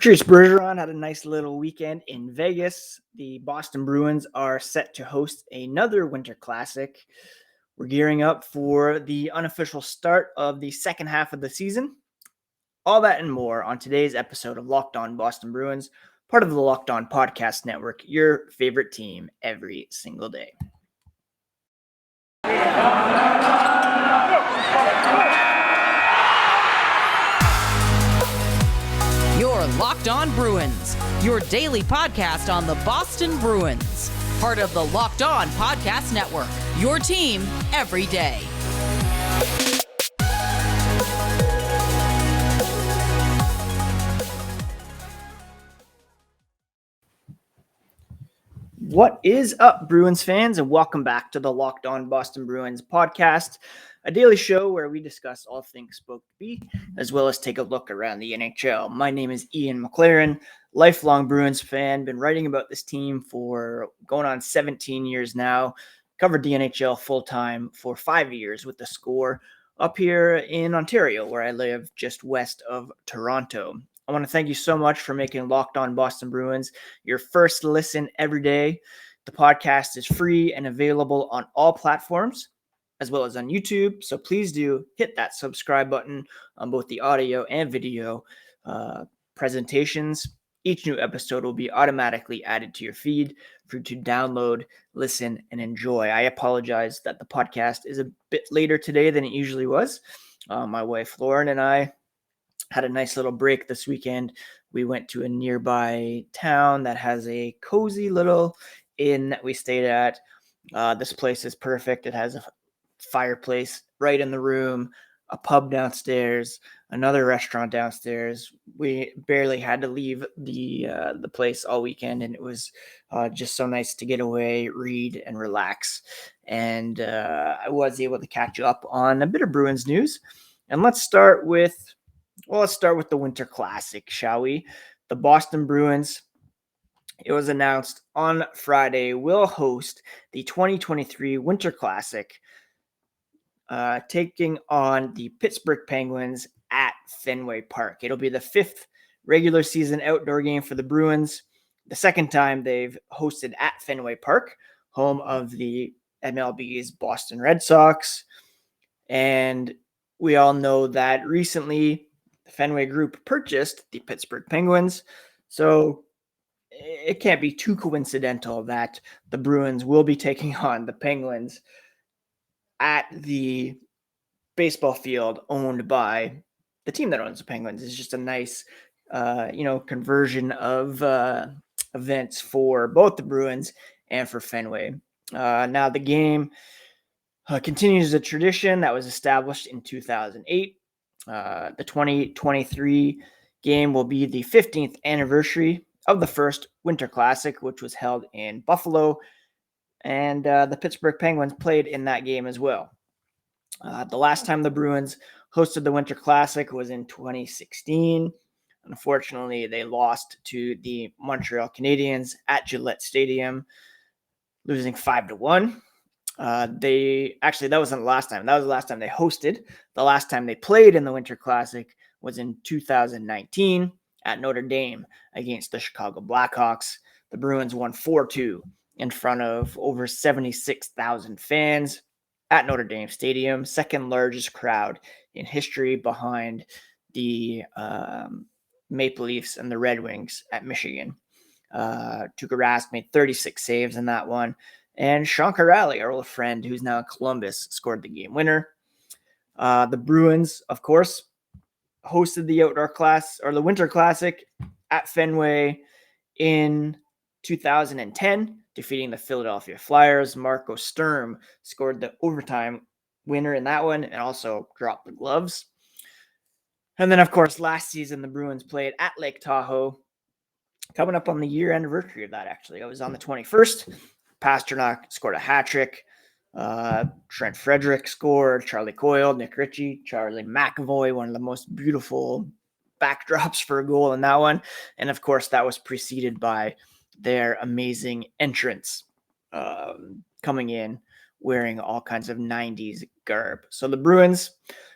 Patrice Bergeron had a nice little weekend in Vegas. The Boston Bruins are set to host another Winter Classic. We're gearing up for the unofficial start of the second half of the season. All that and more on today's episode of Locked On Boston Bruins, part of the Locked On Podcast Network, your favorite team every single day. You're Locked On Bruins, your daily podcast on the Boston Bruins. Part of the Locked On Podcast Network, your team every day. What is up, Bruins fans, and welcome back to the Locked On Boston Bruins podcast, a daily show where we discuss all things spoke to be, as well as take a look around the NHL. My name is Ian McLaren, lifelong Bruins fan, been writing about this team for going on 17 years now, covered the NHL full-time for 5 years with The Score up here in Ontario, where I live just west of Toronto. I want to thank you so much for making Locked On Boston Bruins your first listen every day. The podcast is free and available on all platforms, as well as on YouTube. So please do hit that subscribe button on both the audio and video presentations. Each new episode will be automatically added to your feed for you to download, listen, and enjoy. I apologize that the podcast is a bit later today than it usually was. My wife, Lauren, and I had a nice little break this weekend. We went to a nearby town that has a cozy little inn that we stayed at. This place is perfect. It has a fireplace right in the room, a pub downstairs, another restaurant downstairs. We barely had to leave the place all weekend, and it was just so nice to get away, read, and relax. And I was able to catch up on a bit of Bruins news. And let's start with the Winter Classic, shall we? The Boston Bruins, it was announced on Friday, will host the 2023 Winter Classic, taking on the Pittsburgh Penguins at Fenway Park. It'll be the fifth regular season outdoor game for the Bruins, the second time they've hosted at Fenway Park, home of the MLB's Boston Red Sox. And we all know that recently the Fenway Group purchased the Pittsburgh Penguins, so it can't be too coincidental that the Bruins will be taking on the Penguins at the baseball field owned by the team that owns the Penguins. It's just a nice, conversion of events for both the Bruins and for Fenway. Now the game continues a tradition that was established in 2008. The 2023 game will be the 15th anniversary of the first Winter Classic, which was held in Buffalo, and the Pittsburgh Penguins played in that game as well. The last time the Bruins hosted the Winter Classic was in 2016. Unfortunately, they lost to the Montreal Canadiens at Gillette Stadium, losing 5-1. That wasn't the last time. That was the last time they hosted. The last time they played in the Winter Classic was in 2019 at Notre Dame against the Chicago Blackhawks. The Bruins won 4-2 in front of over 76,000 fans at Notre Dame Stadium, second largest crowd in history behind the Maple Leafs and the Red Wings at Michigan. Tuukka Rask made 36 saves in that one. And Sean Corrali, our old friend, who's now in Columbus, scored the game winner. The Bruins, of course, hosted the Winter Classic at Fenway in 2010, defeating the Philadelphia Flyers. Marco Sturm scored the overtime winner in that one and also dropped the gloves. And then, of course, last season, the Bruins played at Lake Tahoe, coming up on the year anniversary of that, actually. It was on the 21st. Pasternak scored a hat trick. Trent Frederick scored. Charlie Coyle, Nick Ritchie, Charlie McAvoy, one of the most beautiful backdrops for a goal in that one. And of course, that was preceded by their amazing entrance coming in wearing all kinds of 90s garb. So the Bruins,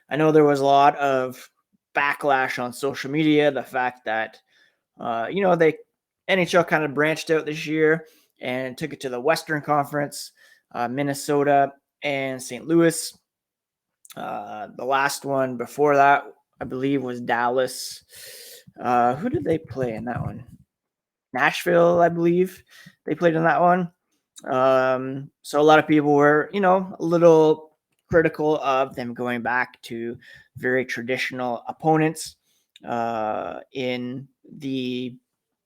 I know there was a lot of backlash on social media, the fact that The NHL kind of branched out this year and took it to the Western Conference, Minnesota and St. Louis. The last one before that, I believe, was Dallas. Who did they play in that one? Nashville, I believe they played in that one. So a lot of people were, a little critical of them going back to very traditional opponents in the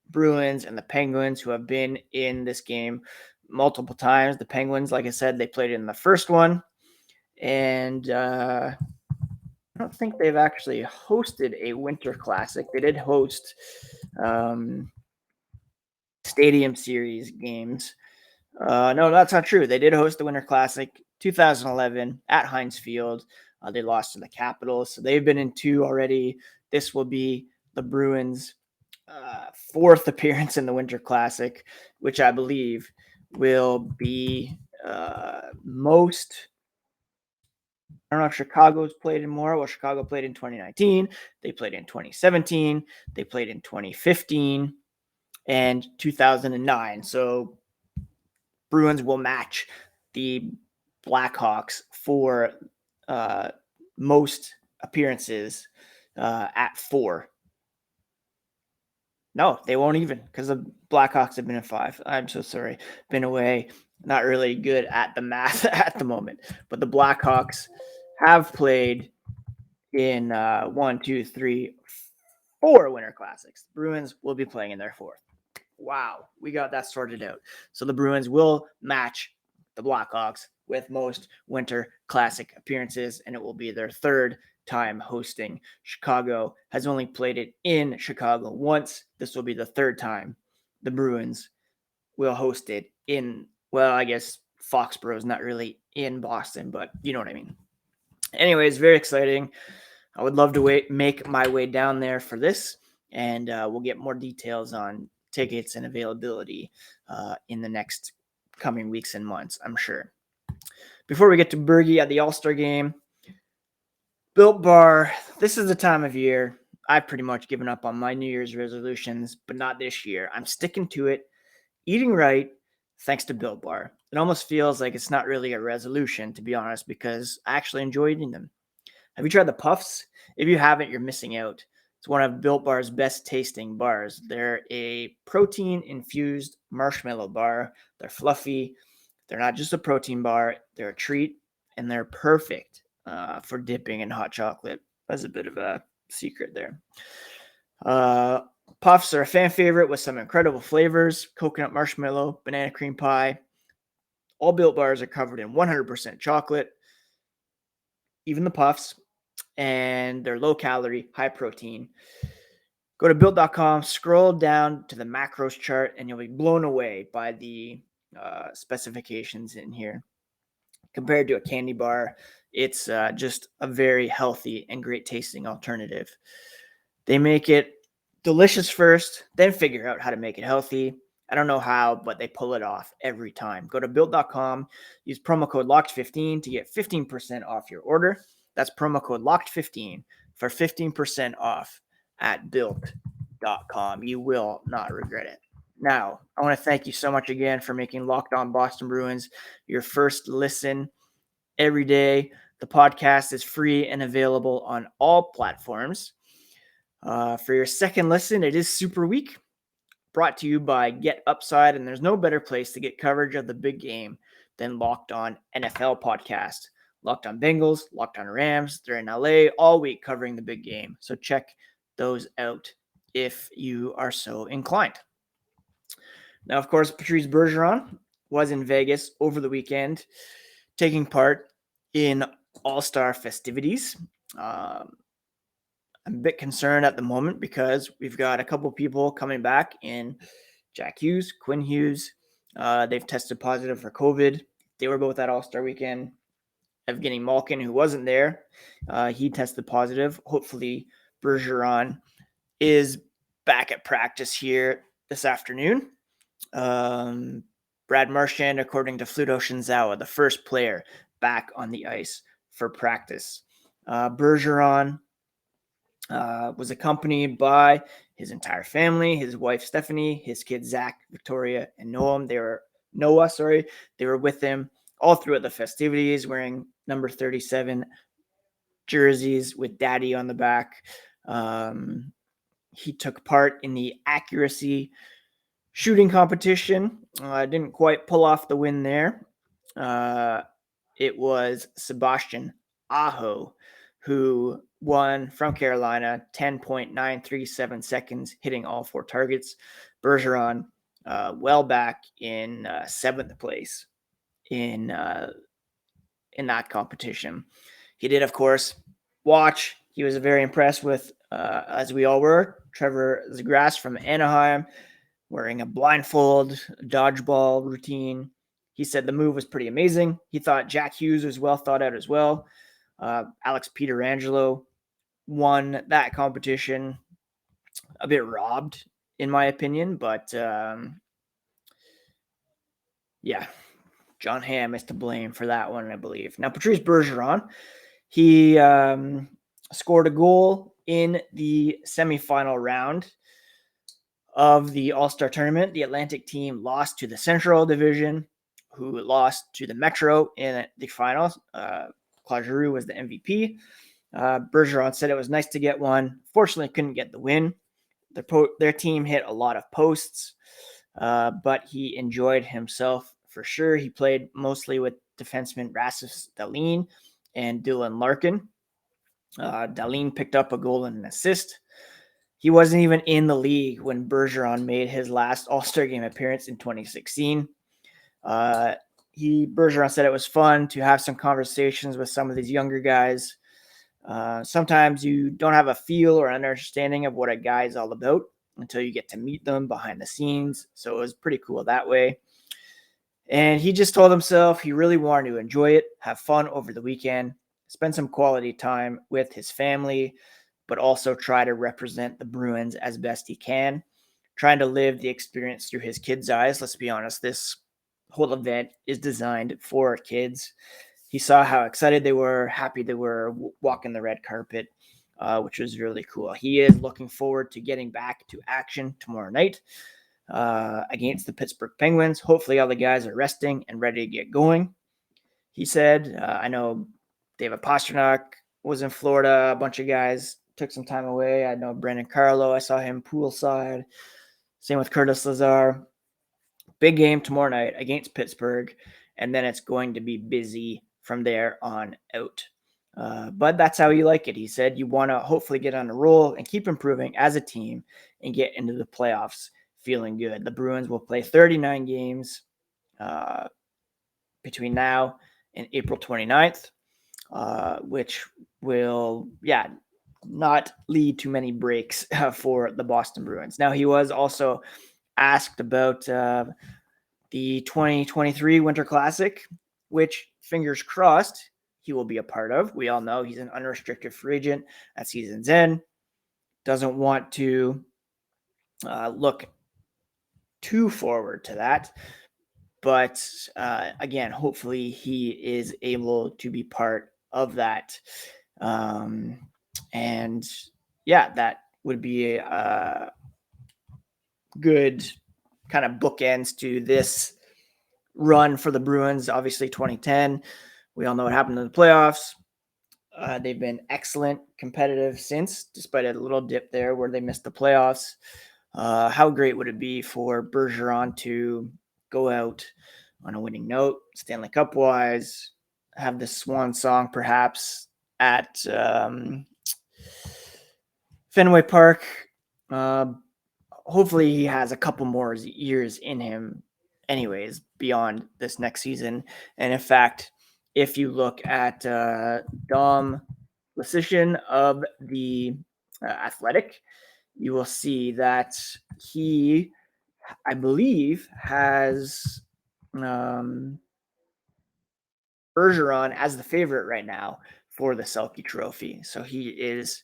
Bruins and the Penguins, who have been in this game multiple times. The Penguins, like I said, they played in the first one, and I don't think they've actually hosted a Winter Classic. They did host Stadium Series games. No, that's not true. They did host the Winter Classic 2011 at Heinz Field. They lost to the Capitals, so they've been in 2 already. This will be the Bruins' 4th appearance in the Winter Classic, which I believe will be most. I don't know if Chicago's played in more. Well, Chicago played in 2019. They played in 2017. They played in 2015 and 2009. So Bruins will match the Blackhawks for most appearances at 4. No, they won't even, because the Blackhawks have been in 5. I'm so sorry. Been away. Not really good at the math at the moment. But the Blackhawks have played in 1, 2, 3, 4 Winter Classics. Bruins will be playing in their 4th. Wow, we got that sorted out. So the Bruins will match the Blackhawks with most Winter Classic appearances, and it will be their 3rd time hosting. Chicago has only played it in Chicago once. This will be the 3rd time the Bruins will host it in, well, I guess Foxborough is not really in Boston, but you know what I mean. Anyways, very exciting. I would love to make my way down there for this, and we'll get more details on tickets and availability in the next coming weeks and months, I'm sure. Before we get to Bergie at the All-Star game, Built Bar, this is the time of year I've pretty much given up on my New Year's resolutions, but not this year. I'm sticking to it, eating right, thanks to Built Bar. It almost feels like it's not really a resolution, to be honest, because I actually enjoy eating them. Have you tried the Puffs? If you haven't, you're missing out. It's one of Built Bar's best tasting bars. They're a protein-infused marshmallow bar. They're fluffy. They're not just a protein bar. They're a treat, and they're perfect for dipping in hot chocolate. That's a bit of a secret there. Puffs are a fan favorite with some incredible flavors: coconut marshmallow, banana cream pie. All Built Bars are covered in 100% chocolate, even the Puffs, and they're low calorie, high protein. Go to built.com, scroll down to the macros chart, and you'll be blown away by the specifications in here. Compared to a candy bar, it's just a very healthy and great tasting alternative. They make it delicious first, then figure out how to make it healthy. I don't know how, but they pull it off every time. Go to built.com, use promo code LOCKED15 to get 15% off your order. That's promo code LOCKED15 for 15% off at built.com. You will not regret it. Now, I want to thank you so much again for making Locked On Boston Bruins your first listen every day. The podcast is free and available on all platforms. For your second listen, it is Super Week, brought to you by Get Upside, and there's no better place to get coverage of the big game than Locked On NFL podcast. Locked On Bengals, Locked On Rams, they're in LA all week covering the big game. So check those out if you are so inclined. Now, of course, Patrice Bergeron was in Vegas over the weekend, taking part in All-Star festivities. I'm a bit concerned at the moment because we've got a couple people coming back in Jack Hughes, Quinn Hughes. They've tested positive for COVID. They were both at All-Star weekend. Evgeny Malkin, who wasn't there, he tested positive. Hopefully, Bergeron is back at practice here this afternoon. Brad Marchand, according to Fluto Shinzawa, the first player back on the ice for practice. Bergeron was accompanied by his entire family, his wife Stephanie, his kids Zach, Victoria, and Noah. They were with him all throughout the festivities, wearing number 37 jerseys with Daddy on the back. He took part in the accuracy shooting competition. Didn't quite pull off the win there. It was Sebastian Aho who won from Carolina, 10.937 seconds, hitting all 4 targets. Bergeron, well back in 7th place in that competition. He did, of course, watch. He was very impressed with, as we all were, Trevor Zegras from Anaheim, wearing a blindfold, dodgeball routine. He said the move was pretty amazing. He thought Jack Hughes was well thought out as well. Alex Pietrangelo won that competition, a bit robbed, in my opinion, but yeah, John Hamm is to blame for that one, I believe. Now, Patrice Bergeron, he scored a goal in the semifinal round of the All-Star tournament. The Atlantic team lost to the Central Division, who lost to the Metro in the finals. Claude Giroux was the MVP. Bergeron said it was nice to get one. Fortunately, couldn't get the win. Their team hit a lot of posts, but he enjoyed himself for sure. He played mostly with defenseman Rasmus Dahlin and Dylan Larkin. Dahlin picked up a goal and an assist. He wasn't even in the league when Bergeron made his last All-Star game appearance in 2016. Bergeron said it was fun to have some conversations with some of these younger guys. Sometimes you don't have a feel or understanding of what a guy is all about until you get to meet them behind the scenes. So it was pretty cool that way. And he just told himself he really wanted to enjoy it, have fun over the weekend, spend some quality time with his family, but also try to represent the Bruins as best he can, trying to live the experience through his kids' eyes. Let's be honest, this whole event is designed for kids. He saw how excited they were, happy they were walking the red carpet, which was really cool. He is looking forward to getting back to action tomorrow night against the Pittsburgh Penguins. Hopefully all the guys are resting and ready to get going. He said, I know David Pastrnak was in Florida. A bunch of guys took some time away. I know Brandon Carlo. I saw him poolside. Same with Curtis Lazar. Big game tomorrow night against Pittsburgh, and then it's going to be busy from there on out. But that's how you like it. He said you want to hopefully get on a roll and keep improving as a team and get into the playoffs feeling good. The Bruins will play 39 games between now and April 29th, which will, not lead to many breaks for the Boston Bruins. Now, he was also asked about the 2023 Winter Classic, which, fingers crossed, he will be a part of. We all know he's an unrestricted free agent at season's end. Doesn't want to look too forward to that. But again, hopefully he is able to be part of that. And that would be a good kind of bookends to this run for the Bruins. Obviously 2010, we all know what happened in the playoffs. They've been excellent, competitive since, despite a little dip there where they missed the playoffs. How great would it be for Bergeron to go out on a winning note, Stanley Cup wise, have the swan song perhaps at Fenway Park. Hopefully he has a couple more years in him anyways beyond this next season. And in fact, if you look at Dom Lucian of the Athletic, you will see that he, I believe, has Bergeron as the favorite right now for the Selke Trophy. So he is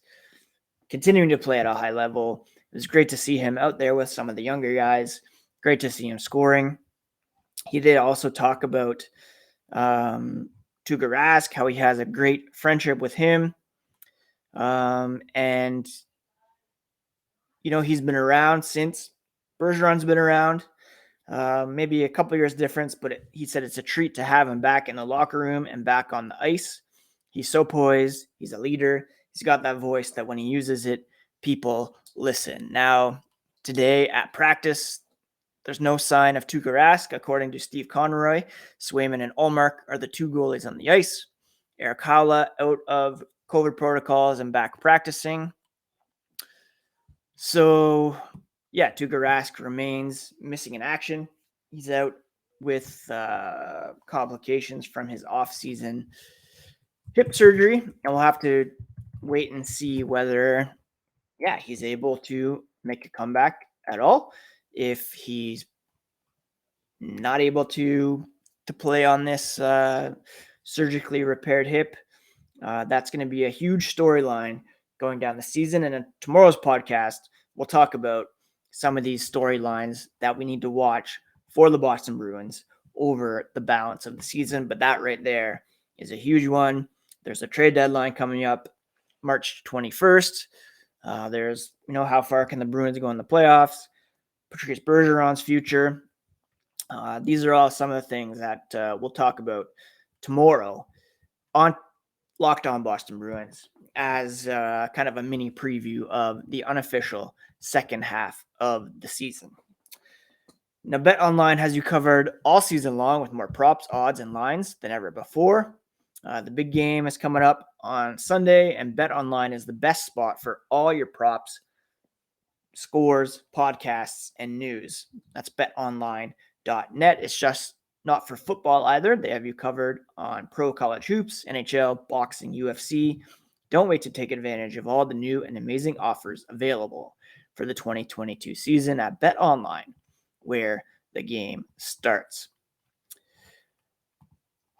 continuing to play at a high level. It was great to see him out there with some of the younger guys. Great to see him scoring. He did also talk about Tuukka Rask, how he has a great friendship with him. And, he's been around since Bergeron's been around. Maybe a couple years difference, but he said it's a treat to have him back in the locker room and back on the ice. He's so poised. He's a leader. He's got that voice that when he uses it, people listen. Now, today at practice, there's no sign of Tuukka Rask, according to Steve Conroy. Swayman and Ullmark are the two goalies on the ice. Eric Howla out of COVID protocols and back practicing. So, yeah, Tuukka Rask remains missing in action. He's out with complications from his off-season hip surgery, and we'll have to wait and see whether, he's able to make a comeback at all. If he's not able to play on this surgically repaired hip, that's going to be a huge storyline going down the season. And in tomorrow's podcast, we'll talk about some of these storylines that we need to watch for the Boston Bruins over the balance of the season. But that right there is a huge one. There's a trade deadline coming up March 21st. There's, how far can the Bruins go in the playoffs? Patrice Bergeron's future. These are all some of the things that we'll talk about tomorrow on Locked On Boston Bruins as kind of a mini preview of the unofficial second half of the season. Now, BetOnline has you covered all season long with more props, odds, and lines than ever before. The big game is coming up on Sunday, and BetOnline is the best spot for all your props, scores, podcasts, and news. That's betonline.net. It's just not for football either. They have you covered on pro college hoops, NHL, boxing, UFC. Don't wait to take advantage of all the new and amazing offers available for the 2022 season at BetOnline, where the game starts.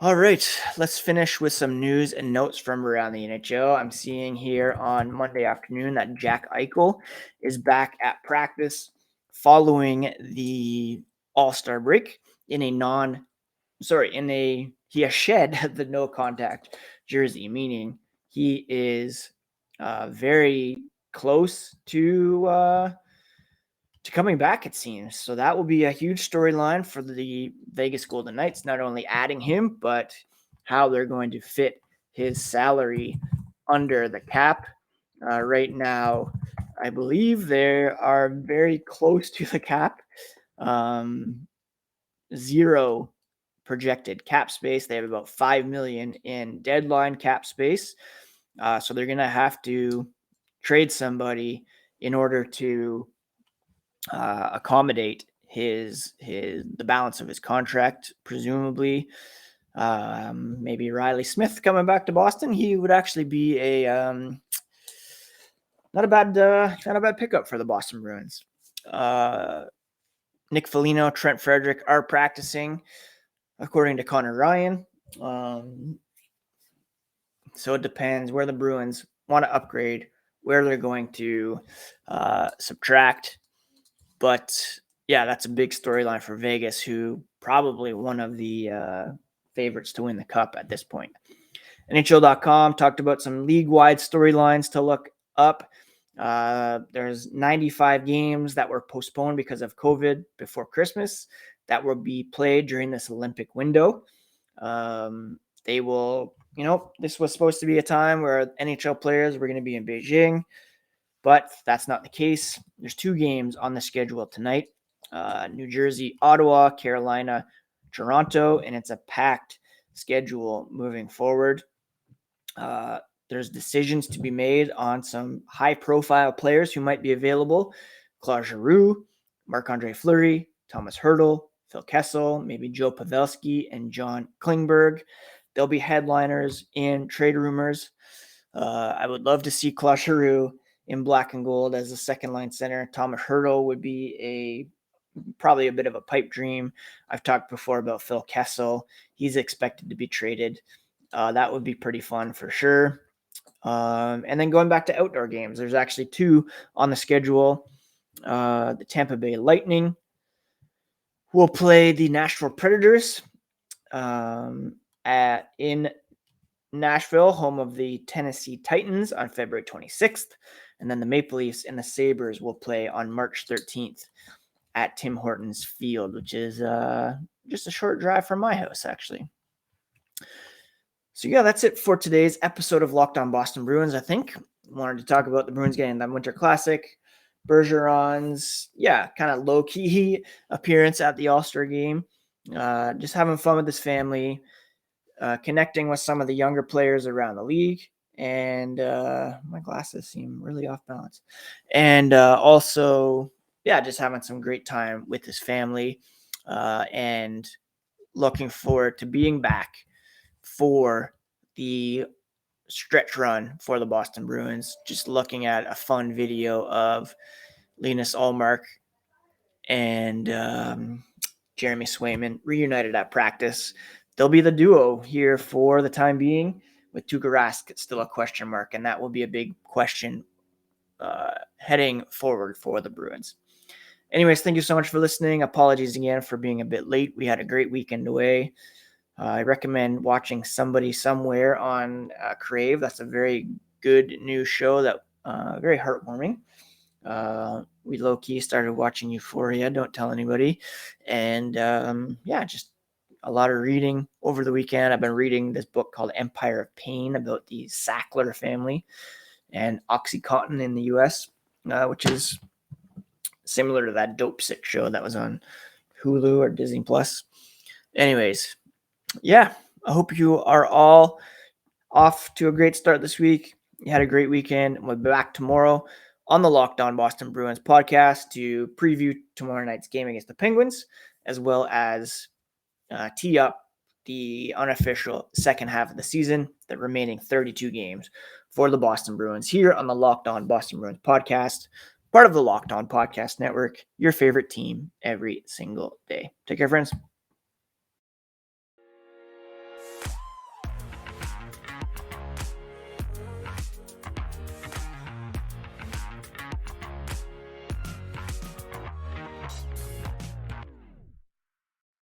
All right, let's finish with some news and notes from around the NHL. I'm seeing here on Monday afternoon that Jack Eichel is back at practice following the All-Star break he has shed the no contact jersey, meaning he is very close to coming back, it seems. So that will be a huge storyline for the Vegas Golden Knights, not only adding him, but how they're going to fit his salary under the cap. Right now, I believe they are very close to the cap. 0 projected cap space. They have about $5 million in deadline cap space. So they're going to have to trade somebody in order to accommodate the balance of his contract. Presumably, maybe Riley Smith coming back to Boston. He would actually be a not a bad pickup for the Boston Bruins. Nick Foligno, Trent Frederick are practicing, according to Connor Ryan. So it depends where the Bruins want to upgrade, where they're going to subtract. But yeah, that's a big storyline for Vegas, who probably one of the favorites to win the cup at this point. NHL.com talked about some league-wide storylines to look up. There's 95 games that were postponed because of COVID before Christmas that will be played during this Olympic window. They will, this was supposed to be a time where NHL players were going to be in Beijing, but that's not the case. There's 2 games on the schedule tonight. New Jersey, Ottawa, Carolina, Toronto, and it's a packed schedule moving forward. There's decisions to be made on some high-profile players who might be available. Claude Giroux, Marc-Andre Fleury, Thomas Hertl, Phil Kessel, maybe Joe Pavelski, and John Klingberg. They'll be headliners in trade rumors. I would love to see Claude Giroux in black and gold as a second-line center. Thomas Hertl would be probably a bit of a pipe dream. I've talked before about Phil Kessel. He's expected to be traded. That would be pretty fun for sure. And then going back to outdoor games, there's actually 2 on the schedule. The Tampa Bay Lightning will play the Nashville Predators in Nashville, home of the Tennessee Titans, on February 26th. And then the Maple Leafs and the Sabres will play on March 13th at Tim Hortons Field, which is just a short drive from my house, actually. So, yeah, that's it for today's episode of Locked On Boston Bruins, I think. Wanted to talk about the Bruins getting that Winter Classic, Bergeron's, kind of low-key appearance at the All-Star game, just having fun with his family, connecting with some of the younger players around the league, and my glasses seem really off balance. And also, just having some great time with his family, and looking forward to being back for the stretch run for the Boston Bruins. Just looking at a fun video of Linus Ullmark and Jeremy Swayman reunited at practice. They'll be the duo here for the time being, with Tuukka Rask still a question mark, and that will be a big question heading forward for the Bruins. Anyways, thank you so much for listening. Apologies again for being a bit late. We had a great weekend away. I recommend watching Somebody Somewhere on Crave. That's a very good new show that very heartwarming. We low-key started watching Euphoria, don't tell anybody. And just a lot of reading over the weekend. I've been reading this book called Empire of Pain about the Sackler family and OxyContin in the U.S., which is similar to that Dope Sick show that was on Hulu or Disney+. Anyways, I hope you are all off to a great start this week. You had a great weekend. We'll be back tomorrow on the Locked On Boston Bruins podcast to preview tomorrow night's game against the Penguins, as well as tee up the unofficial second half of the season, the remaining 32 games for the Boston Bruins, here on the Locked On Boston Bruins podcast, part of the Locked On Podcast Network, your favorite team every single day. Take care, friends.